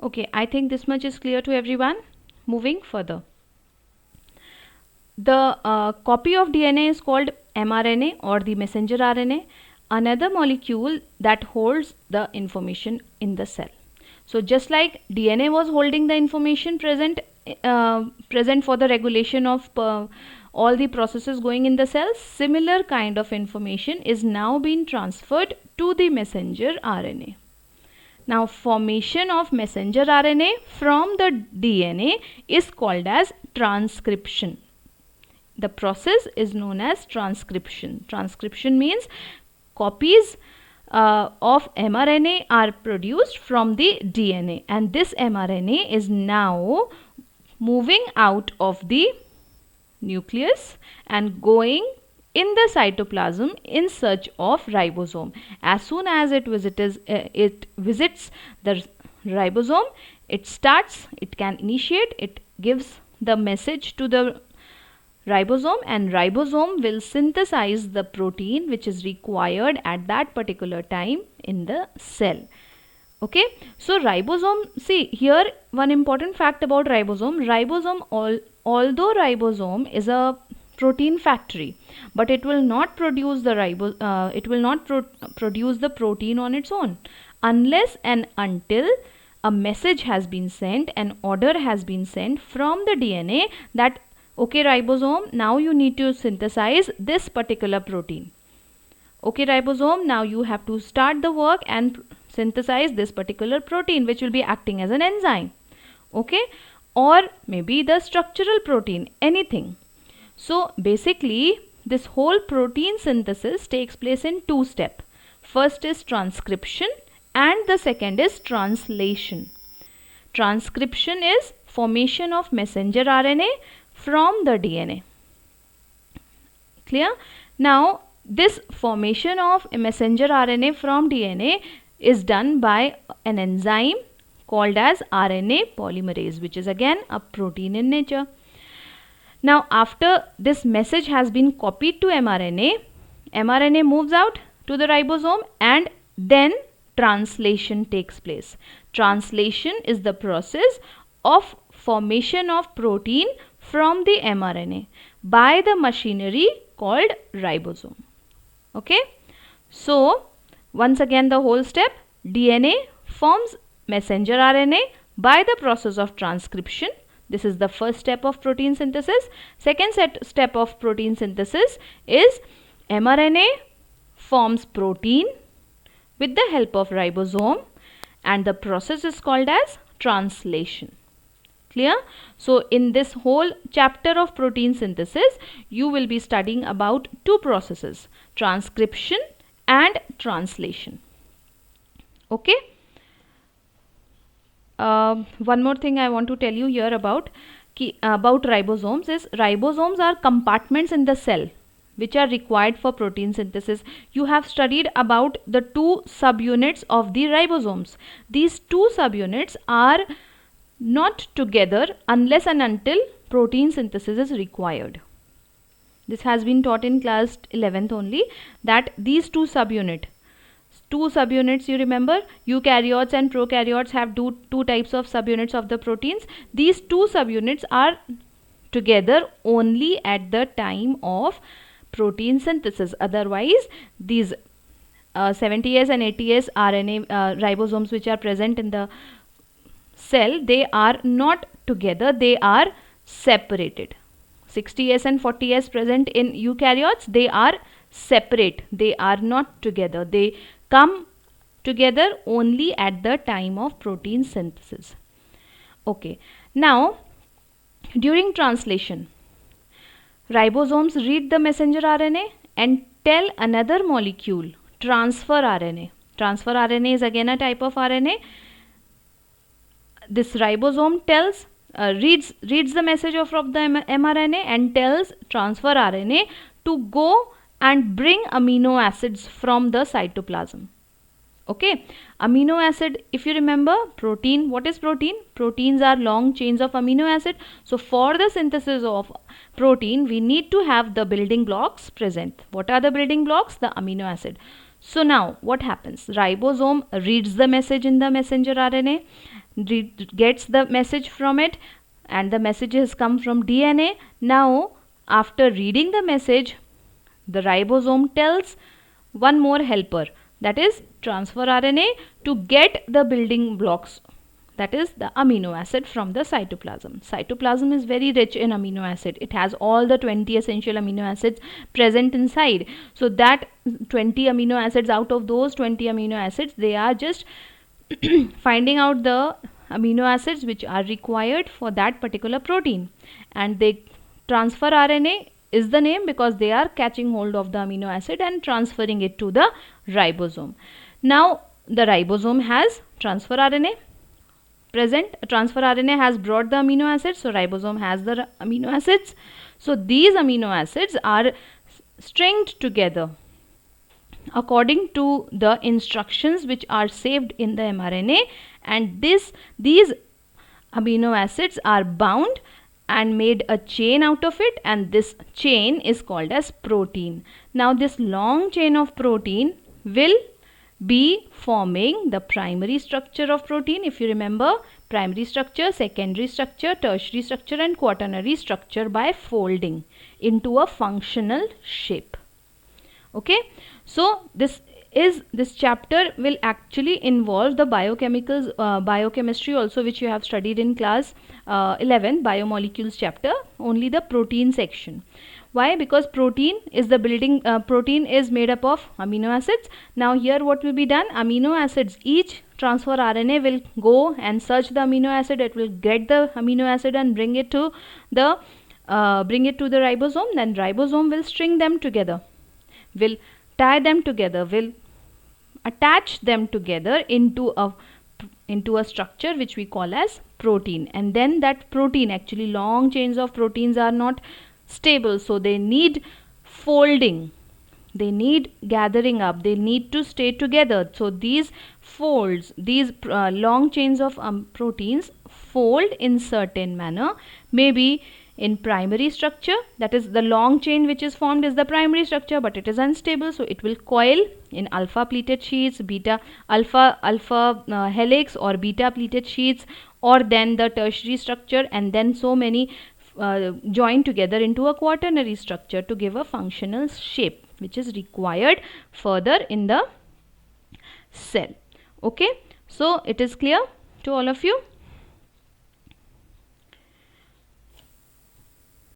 Okay, I think this much is clear to everyone. Moving further. The copy of DNA is called mRNA or the messenger RNA, another molecule that holds the information in the cell. So just like DNA was holding the information present for the regulation of all the processes going in the cells, similar kind of information is now being transferred to the messenger RNA. Now formation of messenger RNA from the DNA is called as transcription. The process is known as transcription. Transcription means copies of mRNA are produced from the DNA, and this mRNA is now moving out of the nucleus and going in the cytoplasm in search of ribosome. As soon as it visits the ribosome, it can initiate, it gives the message to the ribosome, and ribosome will synthesize the protein which is required at that particular time in the cell. Okay, so ribosome, see here one important fact about ribosome. Although ribosome is a protein factory, but it will not produce the produce the protein on its own unless and until a message has been sent, an order has been sent from the DNA that okay ribosome, now you need to synthesize this particular protein. Okay ribosome, now you have to start the work and synthesize this particular protein which will be acting as an enzyme. Okay, or maybe the structural protein, anything. So basically this whole protein synthesis takes place in two steps. First is transcription and the second is translation. Transcription is formation of messenger RNA from the DNA. Clear? Now this formation of a messenger RNA from DNA is done by an enzyme called as RNA polymerase, which is again a protein in nature. Now after this message has been copied to mRNA moves out to the ribosome and then translation takes place. Translation is the process of formation of protein from the mRNA by the machinery called ribosome. Okay, so once again the whole step, DNA forms messenger RNA by the process of transcription. This is the first step of protein synthesis. Second step of protein synthesis is mRNA forms protein with the help of ribosome, and the process is called as translation. Clear? So in this whole chapter of protein synthesis, you will be studying about two processes, transcription and translation. Okay. One more thing I want to tell you here about ribosomes is ribosomes are compartments in the cell which are required for protein synthesis. You have studied about the two subunits of the ribosomes. These two subunits are not together unless and until protein synthesis is required. This has been taught in class 11th only, that these two subunits you remember, eukaryotes and prokaryotes have two types of subunits of the proteins. These two subunits are together only at the time of protein synthesis. Otherwise these 70S and 80S RNA ribosomes which are present in the cell, they are not together, they are separated. 60S and 40S present in eukaryotes, they are separate, they are not together, they come together only at the time of protein synthesis. Okay, now during translation, ribosomes read the messenger RNA and tell another molecule, transfer RNA. Transfer RNA is again a type of RNA. This ribosome reads the message from the mRNA and tells transfer RNA to go and bring amino acids from the cytoplasm. Okay, amino acid, if you remember protein, what is protein? Proteins are long chains of amino acid. So for the synthesis of protein, we need to have the building blocks present. What are the building blocks? The amino acid. So now what happens? Ribosome reads the message in the messenger RNA, gets the message from it, and the message has come from DNA. Now after reading the message, the ribosome tells one more helper, that is transfer RNA, to get the building blocks, that is the amino acid from the cytoplasm. Cytoplasm is very rich in amino acid. It has all the 20 essential amino acids present inside. So that 20 amino acids, out of those 20 amino acids, they are just finding out the amino acids which are required for that particular protein, and they transfer RNA is the name because they are catching hold of the amino acid and transferring it to the ribosome. Now the ribosome has transfer RNA present. Transfer RNA has brought the amino acids, so ribosome has the amino acids. So these amino acids are stringed together according to the instructions which are saved in the mRNA, and these amino acids are bound and made a chain out of it, and this chain is called as protein. Now this long chain of protein will be forming the primary structure of protein. If you remember, primary structure, secondary structure, tertiary structure and quaternary structure by folding into a functional shape. Okay, so this chapter will actually involve the biochemistry also, which you have studied in class 11, biomolecules chapter, only the protein section. Why? Because protein is the building, protein is made up of amino acids. Now here what will be done? Amino acids, each transfer RNA will go and search the amino acid. It will get the amino acid and bring it to the ribosome. Then ribosome will string them together, will tie them together, will attach them together into a structure which we call as protein. And then that protein, actually long chains of proteins are not stable, so they need folding, they need gathering up, they need to stay together. So these folds, these long chains of proteins fold in certain manner, maybe in primary structure, that is the long chain which is formed is the primary structure, but it is unstable, so it will coil in alpha pleated sheets, beta alpha helix or beta pleated sheets, or then the tertiary structure, and then so many join together into a quaternary structure to give a functional shape which is required further in the cell. Okay, so it is clear to all of you.